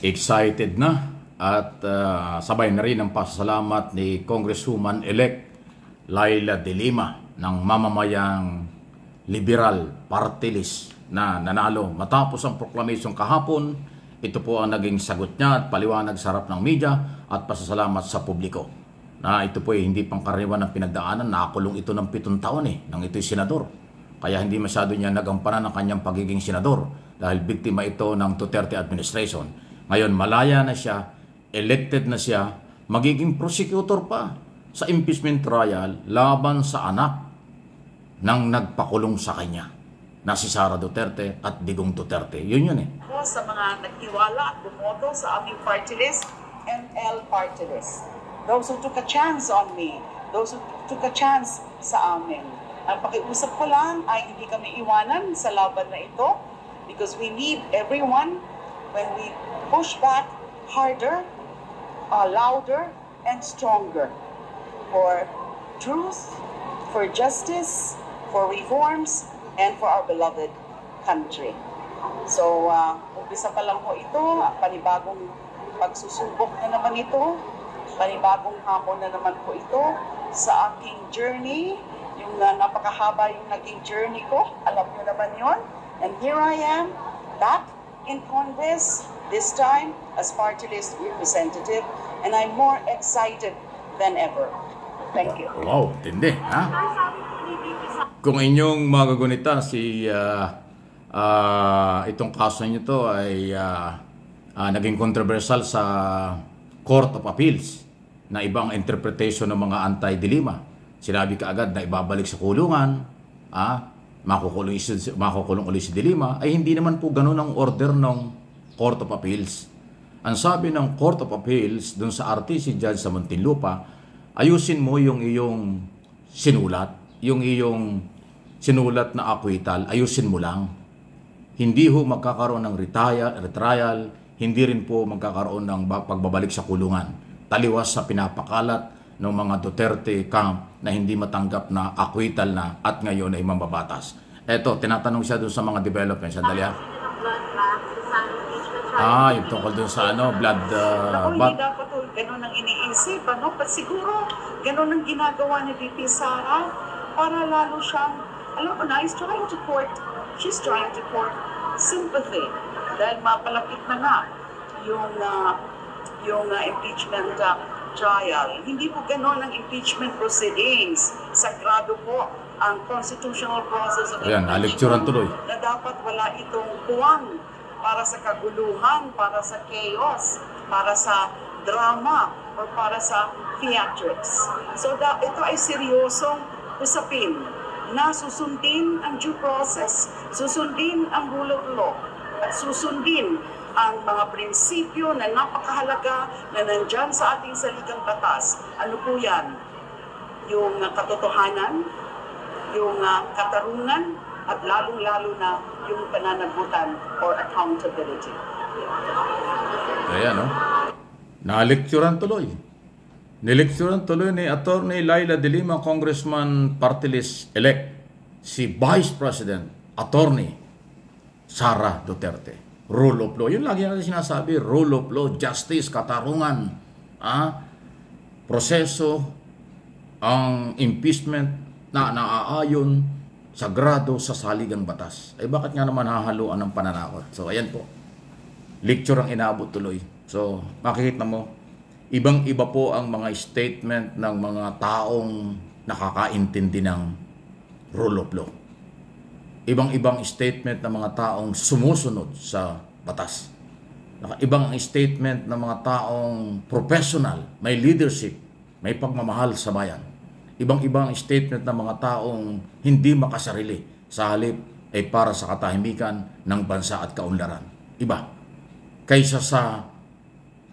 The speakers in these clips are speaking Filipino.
Excited na at sabay na rin ang pasasalamat ni Congresswoman-elect Leila De Lima ng mamamayang Liberal Party List na nanalo matapos ang proclamation kahapon. Ito po ang naging sagot niya at paliwanag sa harap ng media at pasasalamat sa publiko na ito po ay hindi pangkaraniwan ng pinagdaanan. Nakakulong ito ng 7 taon nang ito'y senador. Kaya hindi masyado niya nagampanan ang kanyang pagiging senador dahil biktima ito ng Duterte administration. Ngayon, malaya na siya, elected na siya, magiging prosecutor pa sa impeachment trial laban sa anak ng nagpakulong sa kanya na si Sara Duterte at Digong Duterte. Yun eh. Sa mga nagtiwala at bumoto sa aming party list, ML party list. Those who took a chance on me, those who took a chance sa amin. Ang pakiusap ko lang ay hindi kami iwanan sa laban na ito because we need everyone. When we push back harder, louder, and stronger for truth, for justice, for reforms, and for our beloved country. So, umpisa pa lang po ito, panibagong pagsusubok na naman ito, panibagong hamon na naman po ito sa aking journey, yung napakahaba yung naging journey ko, alam nyo naman yon. And here I am, back in Congress, this time as party list representative, and I'm more excited than ever. Thank you. Wow, tindi, ha? Kung inyong magagunita itong kaso nyo to ay naging controversial sa Court of Appeals na ibang interpretation ng mga anti-dilima. Sinabi kaagad na ibabalik sa kulungan, makukulong ulit si De Lima, ay hindi naman po ganun ang order ng Court of Appeals. Ang sabi ng Court of Appeals dun sa RTC Judge sa Muntinlupa, ayusin mo yung iyong sinulat, yung iyong sinulat na acquittal, ayusin mo lang. Hindi ho magkakaroon ng retrial, hindi rin po magkakaroon ng pagbabalik sa kulungan. Taliwas sa pinapakalat ng mga Duterte camp na hindi matanggap na acquittal na at ngayon ay mambabatas. Eto, tinatanong siya dun sa mga developments. Sandali ha. Yung tungkol dun sa blood hindi dapat ganun ang iniisip. But siguro, ganun ang ginagawa ni VP Sara para lalo siyang, alam mo na, she's trying to court sympathy dahil mapalapit na nga yung impeachment trial. Hindi po gano'n ang impeachment proceedings. Sagrado po ang constitutional process of impeachment na dapat wala itong puwang para sa kaguluhan, para sa chaos, para sa drama, or para sa theatrics. So ito ay seryosong usapin na susundin ang due process, susundin ang rule of law, at susundin ang mga prinsipyo na napakahalaga na nandyan sa ating saligang batas. Ano po yan? Yung katotohanan, yung katarungan, at lalong-lalo na yung pananagutan or accountability. Kaya nalekturan tuloy. Nilekturan tuloy ni Attorney Leila De Lima, Congressman Party List elect, si Vice President Attorney Sara Duterte. Rule of law. Yun lagi natin sinasabi, rule of law, justice, katarungan, proseso, ang impeachment na naaayon, sagrado sa saligang batas. Ay bakit nga naman hahaluan ng pananakot? So ayan po, lecture ang inaabot tuloy. So makikita mo, ibang-iba po ang mga statement ng mga taong nakakaintindi ng rule of law. Ibang-ibang statement ng mga taong sumusunod sa batas. Ibang statement ng mga taong professional, may leadership, may pagmamahal sa bayan. Ibang-ibang statement ng mga taong hindi makasarili sa halip ay para sa katahimikan ng bansa at kaunlaran. Iba. Kaysa sa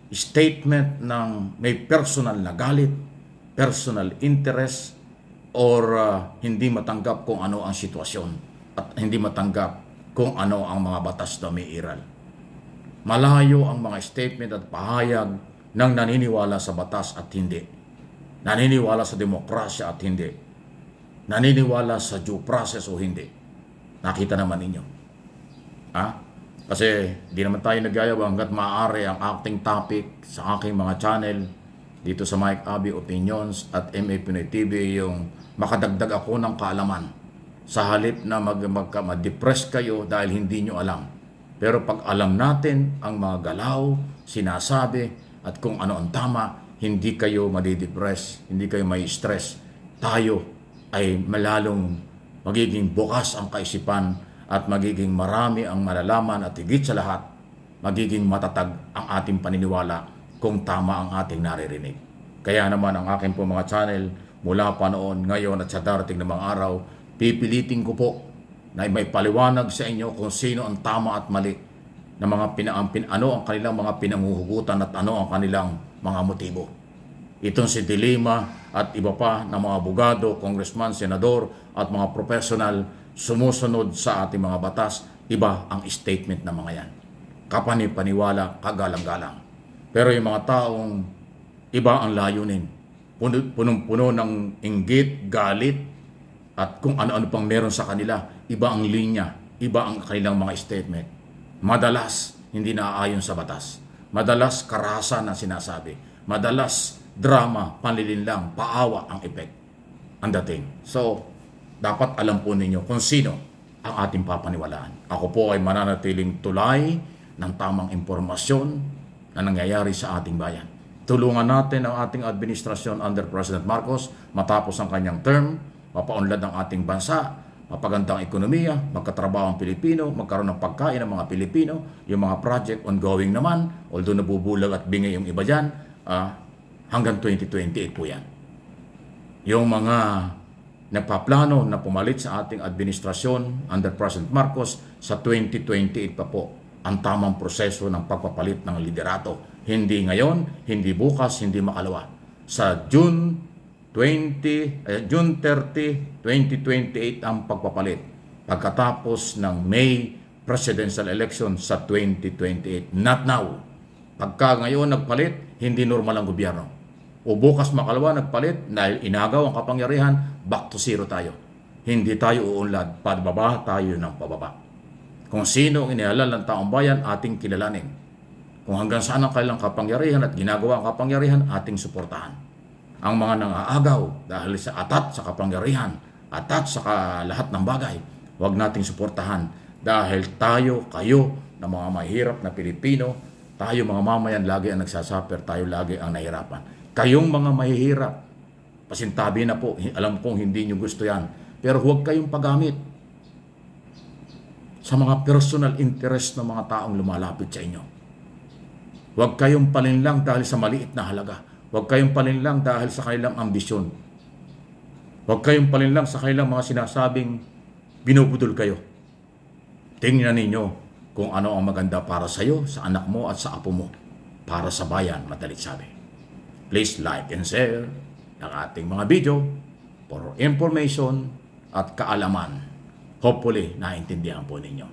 statement ng may personal na galit, personal interest, or hindi matanggap kung ano ang sitwasyon at hindi matanggap kung ano ang mga batas na may iral. Malayo ang mga statement at pahayag ng naniniwala sa batas at hindi. Naniniwala sa demokrasya at hindi. Naniniwala sa due process o hindi. Nakita naman ninyo. Kasi di naman tayo nagyayaw hanggat maaari ang acting topic sa aking mga channel dito sa Mike Abby Opinions at MA Pinoy TV yung makadagdag ako ng kaalaman sa halip na ma-depress kayo dahil hindi nyo alam. Pero pag alam natin ang mga galaw, sinasabi at kung ano ang tama, hindi kayo madidepress, hindi kayo may stress. Tayo ay malalong magiging bukas ang kaisipan at magiging marami ang malalaman at higit sa lahat, magiging matatag ang ating paniniwala kung tama ang ating naririnig. Kaya naman ang aking po mga channel, mula pa noon, ngayon at sa darating na mga araw, pipilitin ko po na may paliwanag sa inyo kung sino ang tama at mali na mga ano ang kanilang mga pinanguhugutan at ano ang kanilang mga motibo. Itong si Dilima at iba pa na mga abogado, congressman, senador at mga professional sumusunod sa ating mga batas, iba ang statement ng mga yan. Kapanipaniwala, kagalang-galang. Pero yung mga taong iba ang layunin, punong-puno ng inggit, galit, at kung ano-ano pang meron sa kanila, iba ang linya, iba ang kanilang mga statement. Madalas, hindi naaayon sa batas. Madalas, karahasan ang sinasabi. Madalas, drama, panlilinlang, paawa ang effect, ang dating. So, dapat alam po ninyo kung sino ang ating papaniwalaan. Ako po ay mananatiling tulay ng tamang impormasyon na nangyayari sa ating bayan. Tulungan natin ang ating administrasyon under President Marcos matapos ang kanyang term, mapaunlad ang ating bansa, mapagandang ekonomiya, magkatrabaho ang Pilipino, magkaroon ng pagkain ng mga Pilipino, yung mga project ongoing naman, although nabubulag at bingay yung iba dyan, hanggang 2028 po yan. Yung mga nagpaplano na pumalit sa ating administrasyon under President Marcos, sa 2028 pa po ang tamang proseso ng pagpapalit ng liderato. Hindi ngayon, hindi bukas, hindi makalawa. Sa June 30, 2028 ang pagpapalit. Pagkatapos ng May presidential election sa 2028. Not now. Pagka ngayon nagpalit, hindi normal ang gobyerno. O bukas makalawa nagpalit, dahil inagaw ang kapangyarihan, back to zero tayo. Hindi tayo uunlad, pababa tayo ng pababa. Kung sino ang inihalal ng taong bayan, ating kilalanin. Kung hanggang saan ang kailang kapangyarihan at ginagawa ang kapangyarihan, ating suportahan. Ang mga nangaagaw dahil sa atat sa kapangyarihan, atat sa lahat ng bagay, huwag nating suportahan dahil tayo, kayo, na mga mahirap na Pilipino, tayo mga mamayan lagi ang nagsasuffer, tayo lagi ang nahirapan. Kayong mga mahihirap, pasintabi na po, alam kong hindi nyo gusto yan, pero huwag kayong paggamit sa mga personal interest ng mga taong lumalapit sa inyo. Huwag kayong palinlang dahil sa maliit na halaga. Huwag kayong palinlang dahil sa kanilang ambisyon. Huwag kayong palinlang sa kanilang mga sinasabing binubudol kayo. Tingnan ninyo kung ano ang maganda para sa iyo, sa anak mo at sa apo mo. Para sa bayan, madalit sabi. Please like and share ang ating mga video for information at kaalaman. Hopefully, naintindihan po ninyo.